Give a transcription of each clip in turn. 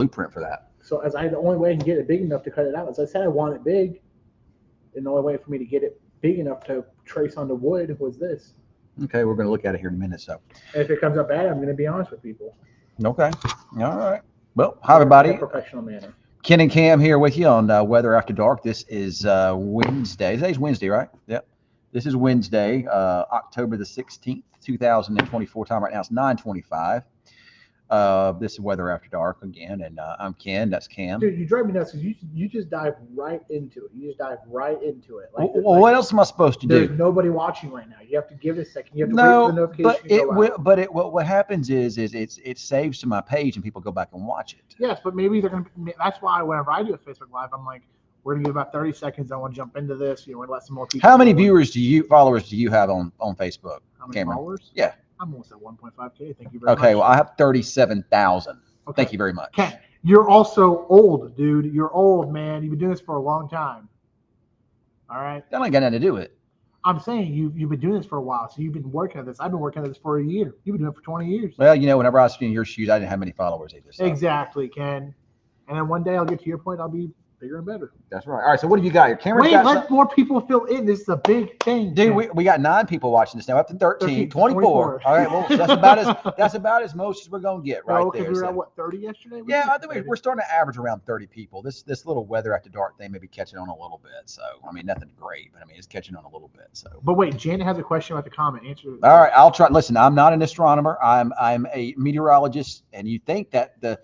blueprint for that. So the only way I can get it big enough to cut it out, as I said, I want it big, and the only way for me to get it big enough to trace on the wood was this. Okay, we're going to look at it here in a minute. So, And if it comes up bad, I'm going to be honest with people. okay, all right. Well, hi everybody. In a professional manner. Ken and Cam here with you on Weather After Dark. This is Wednesday. Today's Wednesday, right? Yep. This is Wednesday, October the 16th, 2024. Time right now is 9:25. This is Weather After Dark again, and I'm Ken. That's Cam. Dude, you drive me nuts because you just dive right into it. You just dive right into it. Like, well, what else am I supposed to do? There's nobody watching right now. You have to give it a second. You have to wait for the notification. What happens is it saves to my page and people go back and watch it. Yes, but maybe they're gonna. That's why whenever I do a Facebook Live, I'm like, we're gonna give about 30 seconds. I want to jump into this. We're gonna let some more people. How many followers do you have on Facebook? How many followers? Yeah. I'm almost at 1.5K. Thank you very much. Okay, well, I have 37,000. Okay. Thank you very much. Okay, you're also old, dude. You're old, man. You've been doing this for a long time. All right. That ain't got nothing to do with it. I'm saying you've been doing this for a while, so you've been working at this. I've been working at this for a year. You've been doing it for 20 years. Well, whenever I was in your shoes, I didn't have many followers either. So. Exactly, Ken. And then one day I'll get to your point. I'll be bigger and better. That's right. All right. So what do you got here? Cameron's let more people fill in. This is a big thing, dude. We got 9 people watching this now. Up to 13, 24. All right. Well, that's about as most as we're gonna get right there. We were at what 30 yesterday? Yeah, I think we're starting to average around 30 people. This little Weather After Dark thing may be catching on a little bit. So I mean, nothing great, but I mean it's catching on a little bit. So. But wait, Janet has a question about the comment. Answer. All right. I'll try. Listen, I'm not an astronomer. I'm a meteorologist, and you think that the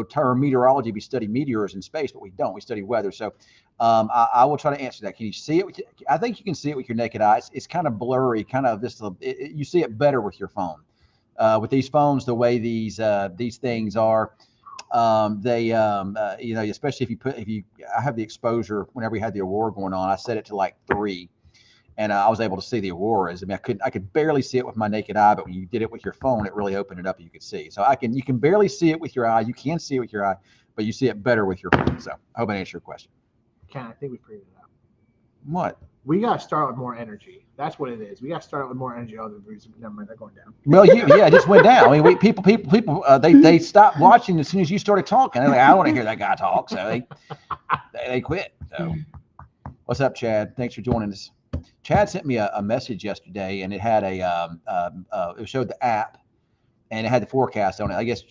term meteorology, we study meteors in space, but we don't. We study weather. So I will try to answer that. Can you see it? I think you can see it with your naked eye. It's kind of blurry, kind of this. You see it better with your phone. With these phones, the way these things are, especially I have the exposure whenever we had the aurora going on. I set it to like 3. And I was able to see the auroras. I mean, I could barely see it with my naked eye, but when you did it with your phone, it really opened it up and you could see. So you can barely see it with your eye. You can see it with your eye, but you see it better with your phone. So I hope I answered your question. Ken, I think we figured it out. What? We got to start with more energy. That's what it is. We got to start with more energy. Other reasons, never mind, they're going down. Well, it just went down. I mean, people, they stopped watching as soon as you started talking. They're like, I don't want to hear that guy talk. So they quit. So what's up, Chad? Thanks for joining us. Chad sent me a message yesterday, and it had it showed the app, and it had the forecast on it. I guess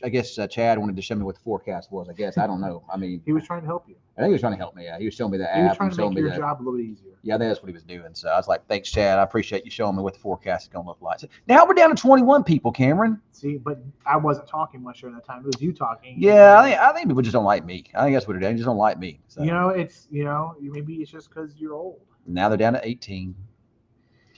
Chad wanted to show me what the forecast was. I guess I don't know. I mean, he was trying to help you. I think he was trying to help me. Yeah, he was showing me the app. He was trying to make your job a little easier. Yeah, that's what he was doing. So I was like, "Thanks, Chad. I appreciate you showing me what the forecast is going to look like." So now we're down to 21 people, Cameron. See, but I wasn't talking much during that time. It was you talking. Yeah, I think people just don't like me. I think that's what it is. They just don't like me. So. Maybe it's just because you're old. Now they're down to 18.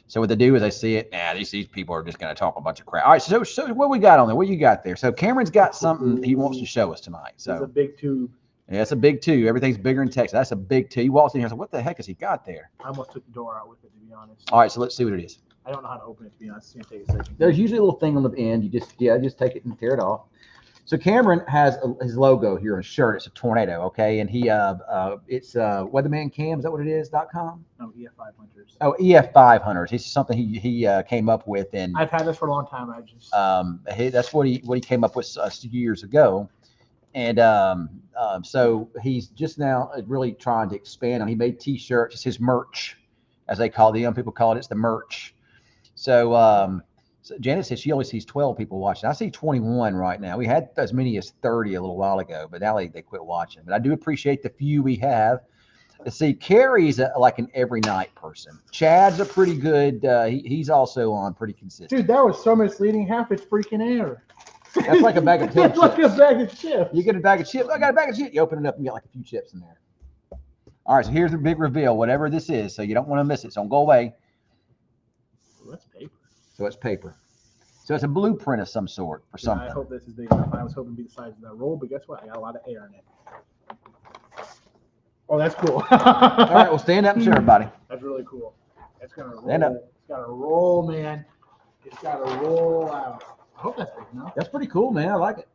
So what they do is they see it. These people are just going to talk a bunch of crap. All right, so what we got on there? What you got there? So Cameron's got something he wants to show us tonight. So it's a big tube. Yeah, it's a big tube. Everything's bigger in Texas. That's a big tube. He walks in here and says, "What the heck has he got there?" I almost took the door out with it, to be honest. All right, so let's see what it is. I don't know how to open it, to be honest. It's going to take a second. There's usually a little thing on the end. You just take it and tear it off. So Cameron has his logo here on his shirt. It's a tornado, okay? And it's Weatherman Cam. Is that what it is? .com? No, EF5 Hunters. Oh, EF5 Hunters. It's something he came up with, and I've had this for a long time. That's what he came up with years ago, and so he's just now really trying to expand on. He made T-shirts. It's his merch, as they call it. The young people call it. It's the merch. So. So Janet says she only sees 12 people watching. I see 21 right now. We had as many as 30 a little while ago, but now they quit watching. But I do appreciate the few we have. Let's see, Carrie's like an every night person. Chad's a pretty good. He's also on pretty consistent. Dude, that was so misleading. Half it's freaking air. That's like a bag of chips. That's like a bag of chips. You get a bag of chips. I got a bag of chips. You open it up and get like a few chips in there. All right, so here's the big reveal, whatever this is. So you don't want to miss it. So don't go away. Well, that's paper. So it's paper. So it's a blueprint of some sort for something. I hope this is big enough. I was hoping to be the size of that roll, but guess what? I got a lot of air in it. Oh, that's cool. All right, well, stand up and show everybody. That's really cool. It's gonna roll. Stand up. It's got to roll, man. It's got to roll out. I hope that's big enough. That's pretty cool, man. I like it.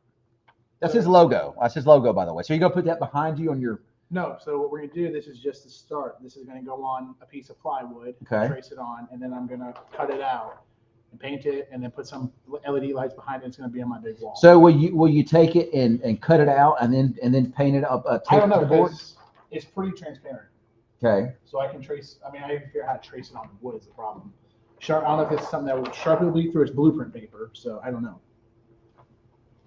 That's his logo. That's his logo, by the way. So you're gonna put that behind you on your. No, so what we're going to do, this is just the start. This is going to go on a piece of plywood, okay. Trace it on, and then I'm going to cut it out. and paint it, and then put some LED lights behind it. It's going to be on my big wall. So will you take it and cut it out and then paint it up? I don't know because it's pretty transparent. Okay. So I can trace. I mean, I even figure out how to trace it on the wood is the problem. I don't know if it's something that would sharply bleed through its blueprint paper. So I don't know.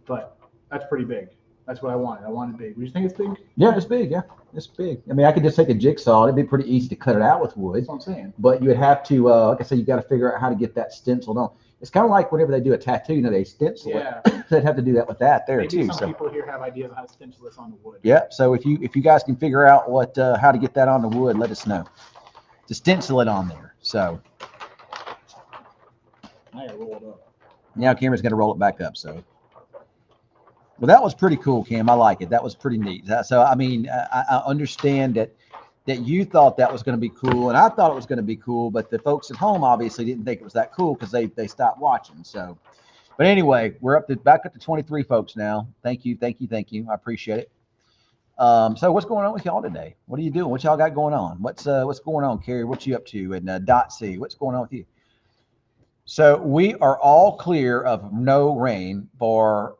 But that's pretty big. That's what I wanted. I wanted big. Do you think it's big? Yeah, it's big. Yeah, it's big. I mean, I could just take a jigsaw. It'd be pretty easy to cut it out with wood. That's what I'm saying. But you would have to, like I said, you got to figure out how to get that stenciled on. It's kind of like whenever they do a tattoo, you know, they stencil it. So they'd have to do that with that there Maybe too. Some people here have ideas on how to stencil this on the wood. Yeah. So if you guys can figure out what how to get that on the wood, let us know. To stencil it on there. So I gotta roll it up. now Cameron's going to roll it back up. So. Well, that was pretty cool, Cam. I like it. That was pretty neat. So, I mean, I understand that you thought that was going to be cool, and I thought it was going to be cool, but the folks at home obviously didn't think it was that cool because they stopped watching. So, but anyway, we're back up to 23 folks now. Thank you. I appreciate it. So, what's going on with y'all today? What are you doing? What y'all got going on? What's going on, Carrie? What you up to? And Dot C, what's going on with you? So, we are all clear of no rain for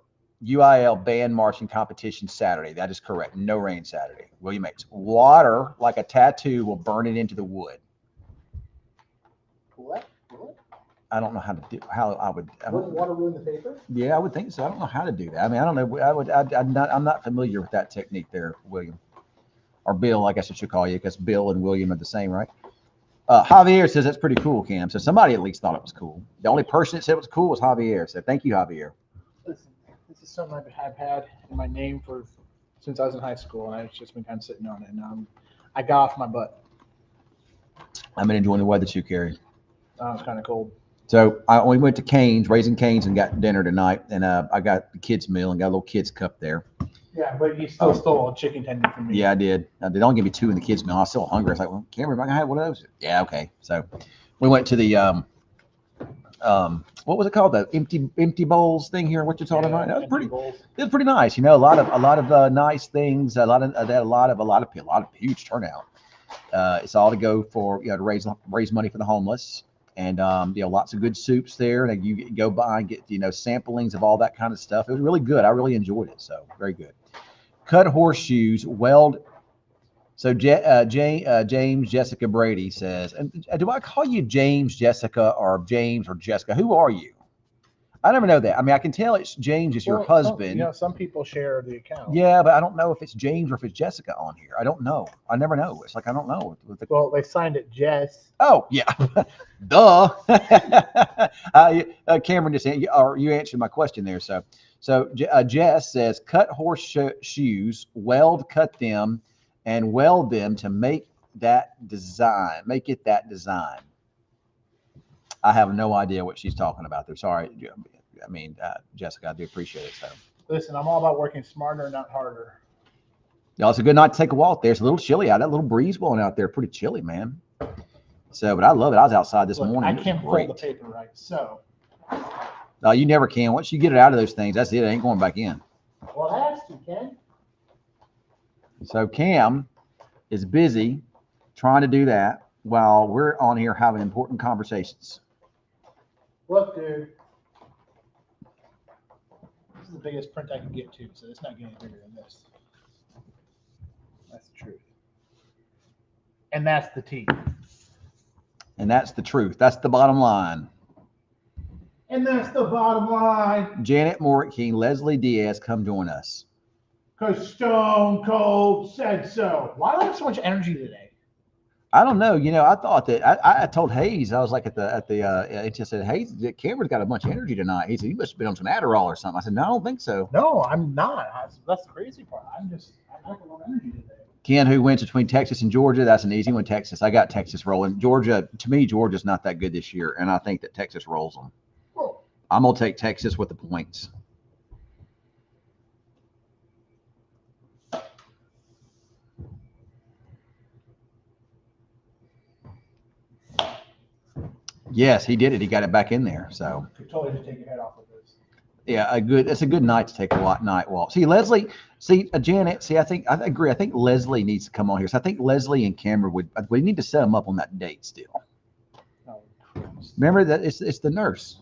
UIL band marching competition Saturday. That is correct. No rain Saturday. William H. Water, like a tattoo, will burn it into the wood. What? I don't know how to do. How I would. Wouldn't water ruin the paper? Yeah, I would think so. I don't know how to do that. I mean, I don't know. I'm not familiar with that technique there, William, or Bill. I guess I should call you because Bill and William are the same, right? Javier says that's pretty cool, Cam. So somebody at least thought it was cool. The only person that said it was cool was Javier. So thank you, Javier. Listen. This is something I've had in my name since I was in high school, and I've just been kind of sitting on it. And I got off my butt. I've been enjoying the weather too, Carrie. It's kind of cold. So we went to Cane's, Raising Cane's, and got dinner tonight. And I got the kids' meal and got a little kids' cup there. Yeah, but you still stole a chicken tender from me. Yeah, I did. They don't give me two in the kids' meal. I was still hungry. I was like, well, Cameron, am I gonna have one of those? Yeah, okay. So we went to the what was it called? The empty bowls thing here. What you're talking about? That was pretty. It was pretty nice. You know, a lot of nice things. They had a lot of huge turnout. It's all to go for to raise money for the homeless, and lots of good soups there. And you go by and get samplings of all that kind of stuff. It was really good. I really enjoyed it. So very good. Cut horseshoes, weld. So James Jessica Brady says, and do I call you James Jessica or James or Jessica? Who are you? I never know that. I mean, I can tell it's James is your husband. Some people share the account. Yeah, but I don't know if it's James or if it's Jessica on here. I don't know. I never know. It's like I don't know. Well, they signed it Jess. Oh yeah, duh. Cameron just you answered my question there. So Jess says, cut horseshoes, cut them, and weld them to make that design. Make it that design. I have no idea what she's talking about there. Sorry. I mean, Jessica, I do appreciate it. So listen, I'm all about working smarter, not harder. Y'all, it's a good night to take a walk there. It's a little chilly out. That little breeze blowing out there, pretty chilly, man. So, but I love it. I was outside this morning. I can't fold the paper right. So. No, you never can. Once you get it out of those things, that's it. It ain't going back in. Well, it has to, Ken. So Cam is busy trying to do that while we're on here having important conversations. Look, dude. This is the biggest print I can get to, so it's not getting bigger than this. That's the truth. And that's the T. And that's the truth. That's the bottom line. And that's the bottom line. Janet Morrick, Leslie Diaz, come join us. Because Stone Cold said so. Why do I have so much energy today? I don't know. I thought that I told Hayes, I was like it just said, Hayes, Cameron's got a bunch of energy tonight. He said, you must have been on some Adderall or something. I said, no, I don't think so. No, I'm not. That's the crazy part. I have a lot of energy today. Ken, who wins between Texas and Georgia? That's an easy one. Texas. I got Texas rolling. Georgia, to me, Georgia's not that good this year, and I think that Texas rolls them. Well, I'm going to take Texas with the points. Yes, he did it. He got it back in there. So you totally just take your head off of this. Yeah, it's a good night to take a night walk. See, Leslie, Janet, I agree. I think Leslie needs to come on here. So I think Leslie and Cameron we need to set them up on that date still. Oh, Remember that it's the nurse.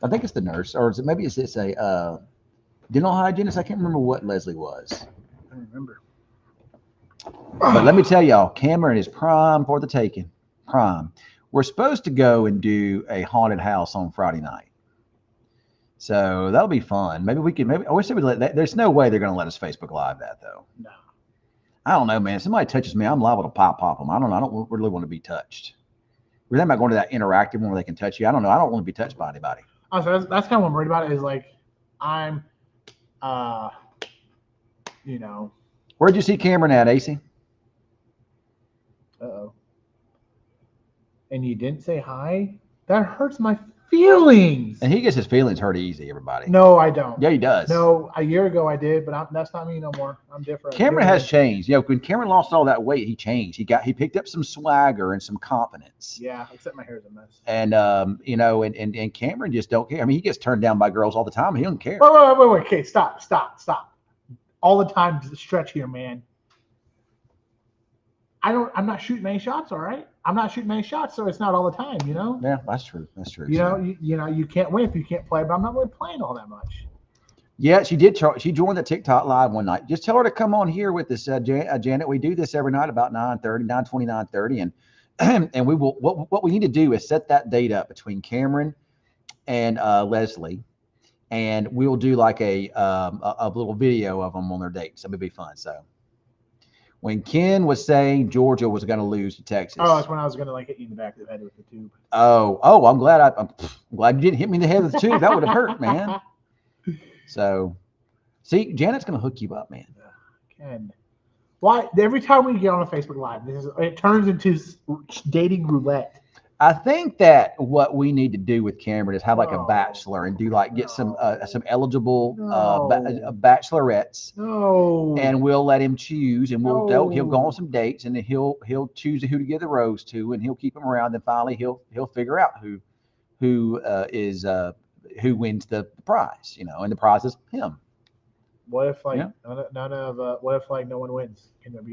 I think it's the nurse, or is it maybe it's a dental hygienist. I can't remember what Leslie was. I don't remember. But let me tell y'all, Cameron is prime for the taking. Prime. We're supposed to go and do a haunted house on Friday night. So that'll be fun. Maybe we could, I wish they would let that. There's no way they're going to let us Facebook Live that, though. No. I don't know, man. If somebody touches me, I'm liable to pop them. I don't really want to be touched. We're not going to that interactive one where they can touch you. I don't know. I don't want to be touched by anybody. Also, that's kind of what I'm worried about is like, I'm, Where'd you see Cameron at, AC? Uh-oh. And you didn't say hi? That hurts my feelings. And he gets his feelings hurt easy, everybody. No, I don't. Yeah, he does. No, a year ago I did, but that's not me no more. I'm different. Cameron has changed. When Cameron lost all that weight, he changed. He picked up some swagger and some confidence. Yeah, except my hair is a mess. And and Cameron just don't care. I mean, he gets turned down by girls all the time. He don't care. Wait. Okay, stop. All the time to stretch here, man. I'm not shooting many shots, all right? I'm not shooting many shots, so it's not all the time, you know? Yeah, that's true. You can't win if you can't play, but I'm not really playing all that much. Yeah, she did. She joined the TikTok live one night. Just tell her to come on here with us, Janet. We do this every night about 9:30, and we will. What we need to do is set that date up between Cameron and Leslie, and we'll do like a little video of them on their dates. That would be fun. So. When Ken was saying Georgia was going to lose to Texas. Oh, that's when I was going to hit you in the back of the head with the tube. Oh, I'm glad I'm glad you didn't hit me in the head with the tube. That would have hurt, man. So, see, Janet's going to hook you up, man. Ken, why every time we get on a Facebook Live, it turns into dating roulette. I think that what we need to do with Cameron is have like a bachelor and do get some eligible bachelorettes. No. And we'll let him choose, and he'll go on some dates, and then he'll choose who to give the rose to, and he'll keep them around. And finally, he'll figure out who wins the prize, and the prize is him. What if what if no one wins?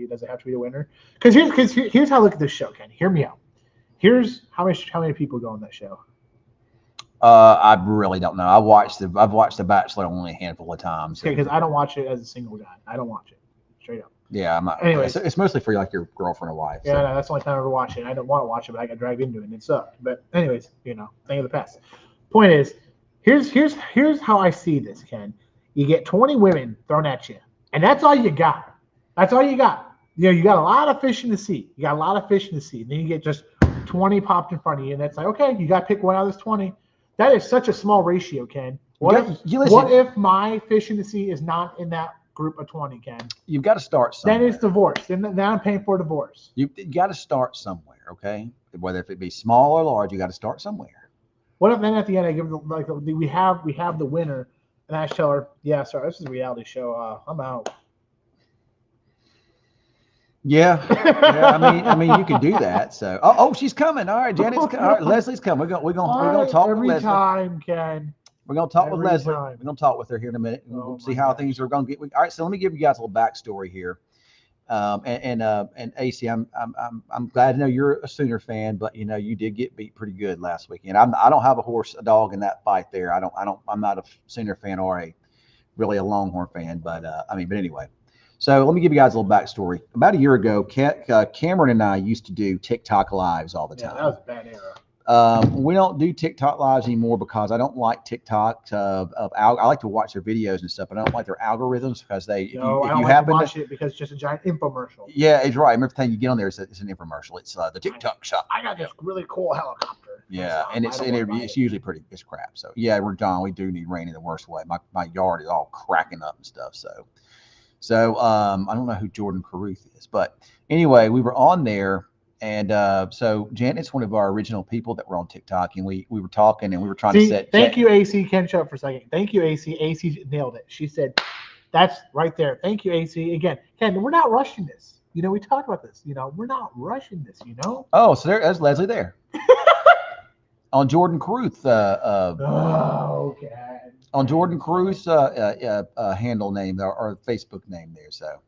Does it have to be a winner? Because here's how I look at this show, Ken. Hear me out. Here's how many people go on that show. I really don't know. I've watched The Bachelor only a handful of times. Okay, because I don't watch it as a single guy. I don't watch it straight up. Yeah, I'm not. Anyways, it's mostly for like your girlfriend or wife. Yeah, no, that's the only time I ever watch it. I don't want to watch it, but I got dragged into it and it sucked. But anyways, thing of the past. Point is, here's how I see this, Ken. You get 20 women thrown at you, and that's all you got. That's all you got. You got a lot of fish in the sea. And then you get just 20 popped in front of you, and it's like, okay, you got to pick one out of this 20. That is such a small ratio, Ken. What if my fish in the sea is not in that group of 20, Ken? You've got to start somewhere. Then it's divorce. Then I'm paying for a divorce. You got to start somewhere, okay? Whether if it be small or large, you got to start somewhere. What if then at the end I give we have the winner, and I tell her, yeah, sorry, this is a reality show. I'm out. Yeah. I mean, you can do that. So, she's coming. All right, Janet's coming. All right, Leslie's coming. We're gonna talk with Leslie. Every time, Ken. We're gonna talk with Leslie. We're gonna talk with her here in a minute. We'll see how things are gonna get. All right, so let me give you guys a little backstory here. And AC, I'm glad to know you're a Sooner fan, but you did get beat pretty good last weekend. I don't have a dog in that fight there. I'm not a Sooner fan or a Longhorn fan, but anyway. So let me give you guys a little backstory. About a year ago, Cameron and I used to do TikTok lives all the time. Yeah, that was a bad era. We don't do TikTok lives anymore because I don't like TikTok. I like to watch their videos and stuff, but I don't like their algorithms because I don't like to watch it because it's just a giant infomercial. Yeah, it's right. Every time you get on there, it's an infomercial. It's the TikTok shop. I got this really cool helicopter. Yeah, and it's usually it's crap. So yeah, we do need rain in the worst way. My yard is all cracking up and stuff. So I don't know who Jordan Caruth is, but anyway, we were on there. And so Janet's one of our original people that were on TikTok, and we were talking and we were trying to set. Thank you, AC. Ken, shut up for a second. Thank you, AC. AC nailed it. She said, "That's right there." Thank you, AC. Again, Ken, we're not rushing this. We talked about this. We're not rushing this. Oh, so there's Leslie there on Jordan Caruth. Okay. On Jordan Caruth's handle name or Facebook name there. So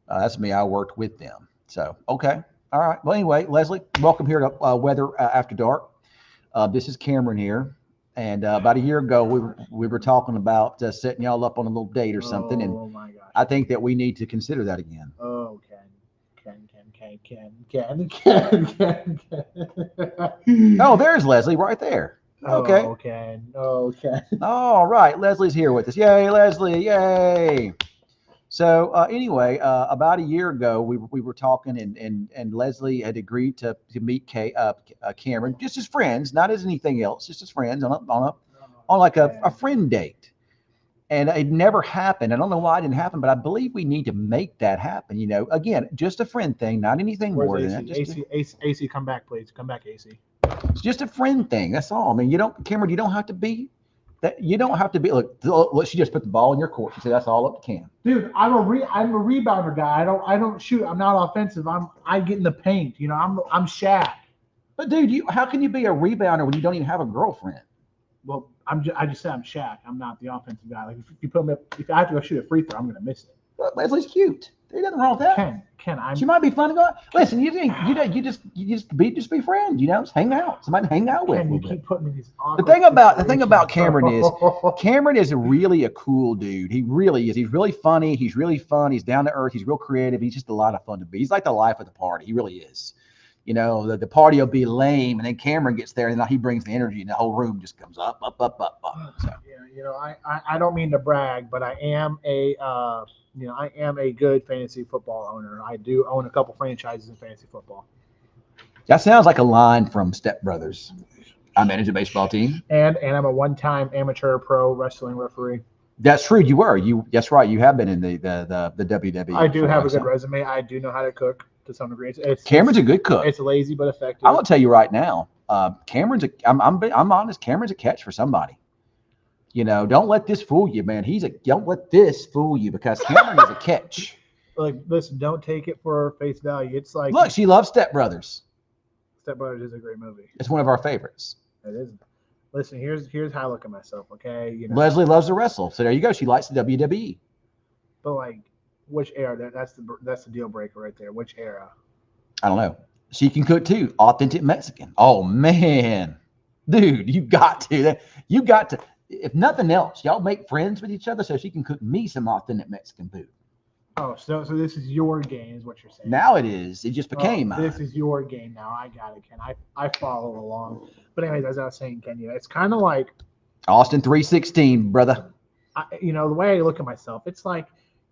that's me. I worked with them. So okay. All right. Well, anyway, Leslie, welcome here to Weather After Dark. This is Cameron here. And about a year ago, we were talking about setting y'all up on a little date or something. And Oh my gosh. I think that we need to consider that again. Oh, Ken. Oh, there's Leslie right there. Okay. Oh, Ken. Oh, Ken. All right. Leslie's here with us. Yay, Leslie. Yay. So anyway, about a year ago, we were talking, and Leslie had agreed to meet Cameron just as friends, not as anything else, just as friends on like a friend date. And it never happened. I don't know why it didn't happen, but I believe we need to make that happen. You know, again, just a friend thing, not anything more than that. Just AC, come back, please. Come back, AC. it's just a friend thing. That's all. I mean, Cameron, you don't have to be that. You don't have to be. Look, she just put the ball in your court. She said that's all up to Cam. Dude, I'm a rebounder guy. I don't shoot. I'm not offensive. I get in the paint. You know, I'm Shaq. But dude, how can you be a rebounder when you don't even have a girlfriend? Well, I just said I'm Shaq. I'm not the offensive guy. Like if you put me up, if I have to go shoot a free throw, I'm gonna miss it. But Leslie's cute. There's nothing wrong with that. Ken, She might be fun to go out. Listen, you just be friends. You know, just hang out. Somebody to hang out with. Ken, you keep putting me in these The thing about Cameron is really a cool dude. He really is. He's really funny. He's really fun. He's down to earth. He's real creative. He's just a lot of fun to be. He's like the life of the party. He really is. You know, the party will be lame, and then Cameron gets there, and he brings the energy, and the whole room just comes up. So. Yeah, you know, I don't mean to brag, but I am a good fantasy football owner. I do own a couple franchises in fantasy football. That sounds like a line from Step Brothers. I manage a baseball team, and I'm a one-time amateur pro wrestling referee. That's true. You were. That's right. You have been in the WWE. I do have a good resume. I do know how to cook to some degree. Cameron's a good cook. It's lazy but effective. I'm gonna tell you right now. I'm honest. Cameron's a catch for somebody. You know, don't let this fool you, man. Don't let this fool you because Cameron is a catch. Like, listen, don't take it for face value. It's like, look, she loves Step Brothers. Step Brothers is a great movie. It's one of our favorites. It is. Listen, here's how I look at myself. Okay, you know, Leslie loves to wrestle, so there you go. She likes the WWE. But like, which era? That's the deal breaker right there. Which era? I don't know. She can cook too. Authentic Mexican. Oh man, dude, you got to. If nothing else, y'all make friends with each other so she can cook me some authentic Mexican food. Oh, so this is your game, is what you're saying. Now it is. It just became mine. This is your game now. I got it, Ken. I follow along. But anyways, as I was saying, Ken, it's kind of like Austin 316, brother. The way I look at myself, it's like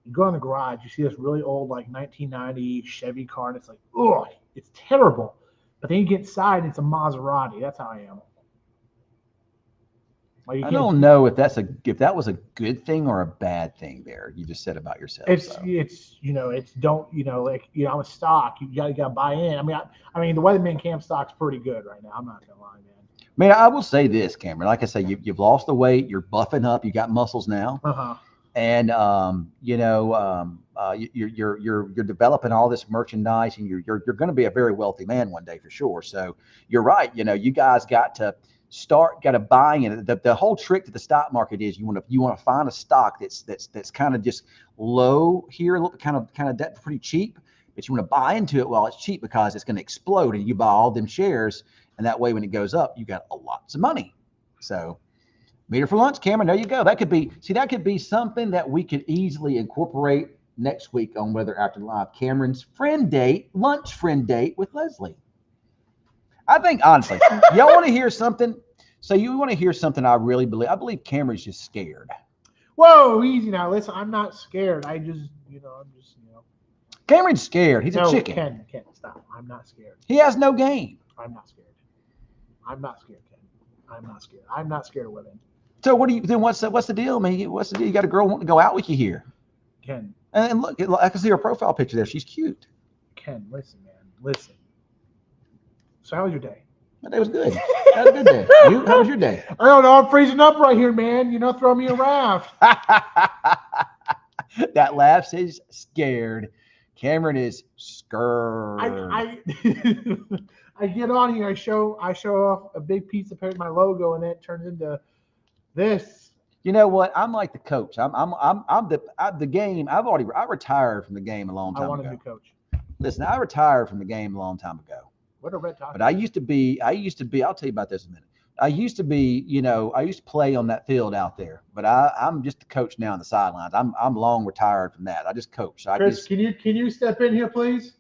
you go in the garage, you see this really old, like 1990 Chevy car, and it's like, oh, it's terrible. But then you get inside, and it's a Maserati. That's how I am. Like I don't know if that was a good thing or a bad thing there. You just said about yourself. I'm a stock. You gotta buy in. I mean the Weatherman Cam stock's pretty good right now. I'm not gonna lie, man. Man, I will say this, Cameron. Like I say, you've lost the weight. You're buffing up. You got muscles now. And you're developing all this merchandise, and you're going to be a very wealthy man one day for sure. So you're right. You know, you guys got to buy in. The whole trick to the stock market is you want to find a stock that's kind of just low here, kind of that pretty cheap, but you want to buy into it while it's cheap because it's going to explode, and you buy all them shares, and that way when it goes up, you got lots of money. So. Meet her for lunch, Cameron. There you go. That could be something that we could easily incorporate next week on Weather After Live. Cameron's lunch friend date with Leslie. I think honestly, y'all want to hear something? So you want to hear something? I believe Cameron's just scared. Whoa, easy now. Listen, I'm not scared. Cameron's scared. He's a chicken. Ken, stop. I'm not scared. He has no game. I'm not scared. I'm not scared, Ken. I'm not scared. I'm not scared of women. So what's the deal, man? What's the deal? You got a girl wanting to go out with you here. Ken. And look, I can see her profile picture there. She's cute. Ken, listen, man. Listen. So how was your day? My day was good. That was a good day. How was your day? I don't know. I'm freezing up right here, man. Throw me a raft. That laugh says scared. Cameron is scared. I get on here. I show off a big piece of paper with my logo, and then it turns into this. You know what? I'm like the coach. I'm the game. I retired from the game a long time ago. I want to be coach. Listen, I retired from the game a long time ago. What are Red talking? But I used to be, I'll tell you about this in a minute. I used to be, I used to play on that field out there, but I'm just a coach now on the sidelines. I'm long retired from that. I just coach. Chris, can you step in here, please?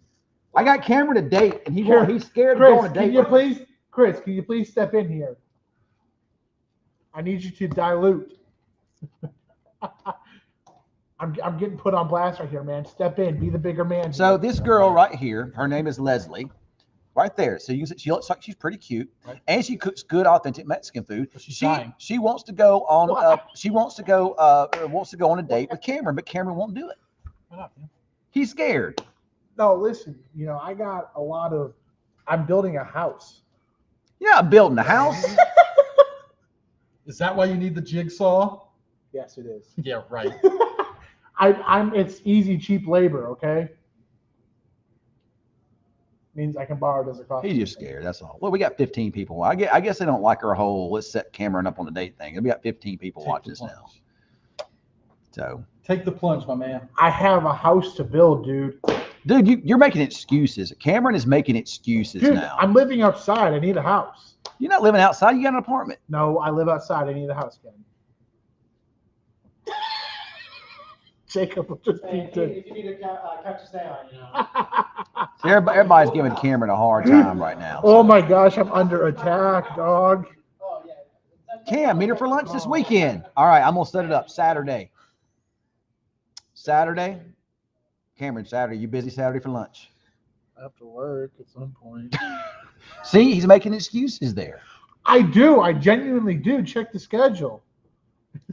I got Cameron a date, and he's scared Chris, of going a date. Chris, can you please step in here? I need you to dilute. I'm getting put on blast right here, man. Step in, be the bigger man. So this girl right here, her name is Leslie. Right there. So you can see she looks like she's pretty cute, right? And she cooks good, authentic Mexican food. She wants to go on. Wants to go on a date with Cameron, but Cameron won't do it. Why not, man? He's scared. No, listen. I got a lot of. I'm building a house. Yeah, I'm building a house. Is that why you need the jigsaw? Yes, it is. Yeah, right. It's easy, cheap labor. Okay. Means I can borrow it as a cost. He's just scared. That's all. Well, we got 15 people. I guess they don't like our whole let's set Cameron up on the date thing. We got 15 people watching this now. So take the plunge, my man. I have a house to build, dude. Dude, you're making excuses. Cameron is making excuses now. I'm living outside. I need a house. You're not living outside. You got an apartment. No, I live outside. I need a house, Ken. Jacob will just be good. If you need a couch to stay on, Everybody's giving Cameron a hard time right now. Oh my gosh, I'm under attack, dog. Oh yeah. Cam, meet her for lunch this weekend. All right, I'm gonna set it up Saturday. Cameron, Saturday. You busy Saturday for lunch? I have to work at some point. See, he's making excuses there. I do. I genuinely do. Check the schedule.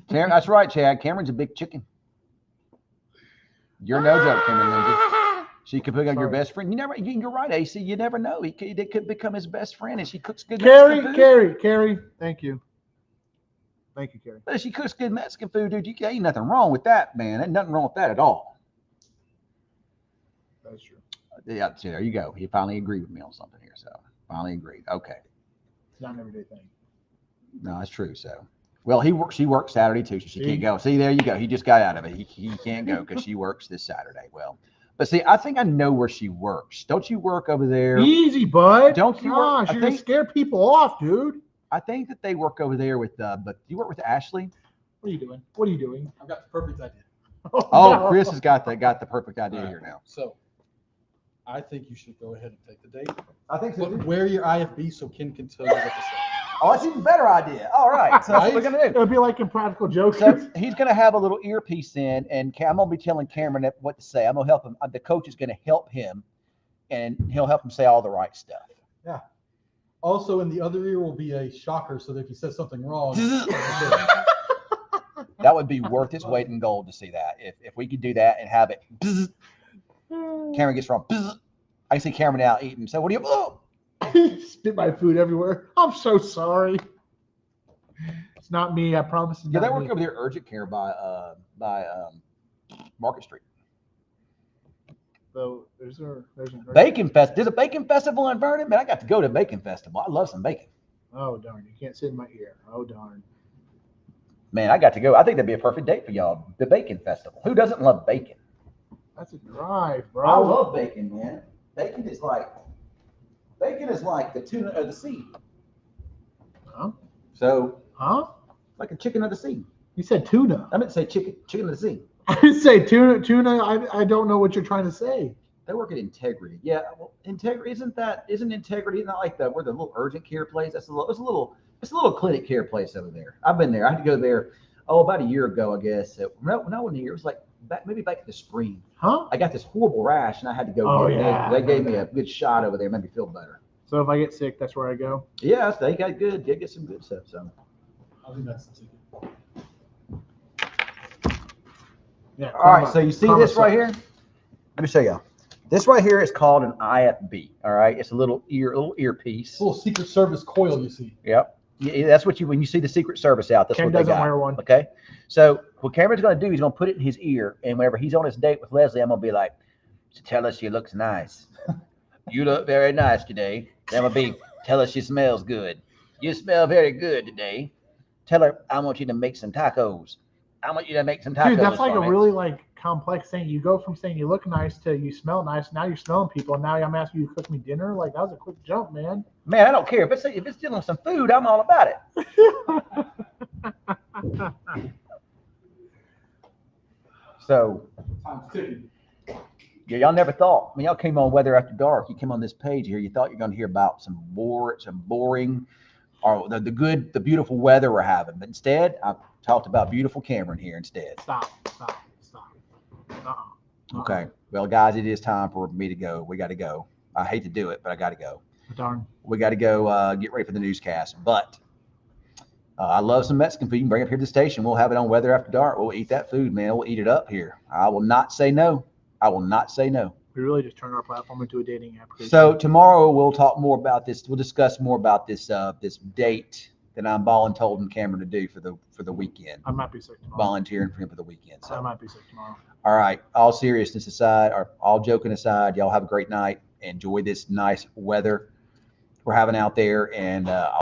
Cameron, that's right, Chad. Cameron's a big chicken. You're no joke, Cameron Lindsay. She could become your best friend. You're right, AC. You never know. He could become his best friend, and she cooks good Mexican food. Carrie. Thank you. Thank you, Carrie. But if she cooks good Mexican food, dude, ain't nothing wrong with that, man. Ain't nothing wrong with that at all. That's true. Yeah, so there you go. He finally agreed with me on something here. So finally agreed. Okay. It's not an everyday thing. No, that's true. So, well, she works Saturday too, so she can't go. See, there you go. He just got out of it. He can't go because she works this Saturday. Well, but see, I think I know where she works. Don't you work over there? Easy, bud. Don't you work? You're gonna scare people off, dude. I think that they work over there with. But you work with Ashley. What are you doing? What are you doing? I've got the perfect idea. Oh, no. Chris has got the perfect idea here now. So, I think you should go ahead and take the date. I think so. But wear your IFB so Ken can tell you what to say. Oh, that's an even better idea. All right. So that's what we're going to do. It'll be like Impractical Jokers. So he's going to have a little earpiece in, and I'm going to be telling Cameron what to say. I'm going to help him. The coach is going to help him, and he'll help him say all the right stuff. Yeah. Also, in the other ear will be a shocker, so that if he says something wrong. That would be worth its weight in gold to see that. If we could do that and have it. Cameron gets wrong. I see Cameron out eating. So what do you? Oh! Spit my food everywhere. I'm so sorry. It's not me. I promise. Yeah, they work over there, urgent care by Market Street. So there's Bacon Fest. There's a bacon festival in Vernon. Man, I got to go to Bacon Festival. I love some bacon. Oh darn! You can't sit in my ear. Oh darn. Man, I got to go. I think that'd be a perfect date for y'all. The Bacon Festival. Who doesn't love bacon? That's a drive, bro. I love bacon, man. Bacon is like the tuna of the sea. Huh? So, like a chicken of the sea. You said tuna. I meant to say chicken of the sea. I didn't say tuna. I don't know what you're trying to say. They work at Integrity. Yeah, well, Integrity isn't Integrity not like where the little urgent care place? It's a little clinic care place over there. I've been there. I had to go there about a year ago, I guess. No, one year. It was like back in the spring. Huh? I got this horrible rash and I had to go get it. They gave me a good shot over there, made me feel better. So if I get sick, that's where I go? Yeah, they got good. They get some good stuff. So I think that's the ticket. Yeah. All right, so you see this right here? Let me show y'all. This right here is called an IFB. All right, it's a little earpiece. A little Secret Service coil, you see. Yep. Yeah, that's what when you see the Secret Service out. That's Ken what they got. doesn't wear one. Okay. So what Cameron's going to do, he's going to put it in his ear, and whenever he's on his date with Leslie, I'm going to be like, "Tell us she looks nice. You look very nice today." Then I'm going to be, "Tell her she smells good. You smell very good today. Tell her I want you to make some tacos. I want you to make some tacos." Dude, that's like for a me." really like complex thing. You go from saying you look nice to you smell nice. Now you're smelling people. And now I'm asking you to cook me dinner. Like, that was a quick jump, man. Man, I don't care if it's dealing with some food. I'm all about it. So I'm ticking. yeah, y'all never thought when y'all came on Weather After Dark. You came on this page here. You thought you're going to hear about some boring, or the beautiful weather we're having. But instead, I talked about beautiful Cameron here instead. Stop. Okay. Well, guys, it is time for me to go. We got to go. I hate to do it, but I got to go. Darn. We got to go get ready for the newscast. But I love some Mexican food. You can bring it up here to the station. We'll have it on Weather After Dark. We'll eat that food, man. We'll eat it up here. I will not say no. I will not say no. We really just turned our platform into a dating app. So tomorrow we'll talk more about this. We'll discuss more about this this date that I'm voluntolding Cameron to do for the weekend. I might be sick tomorrow. Volunteering for him for the weekend. I So might be sick tomorrow. all right. All seriousness aside, or all joking aside, y'all have a great night. Enjoy this nice weather we're having out there, and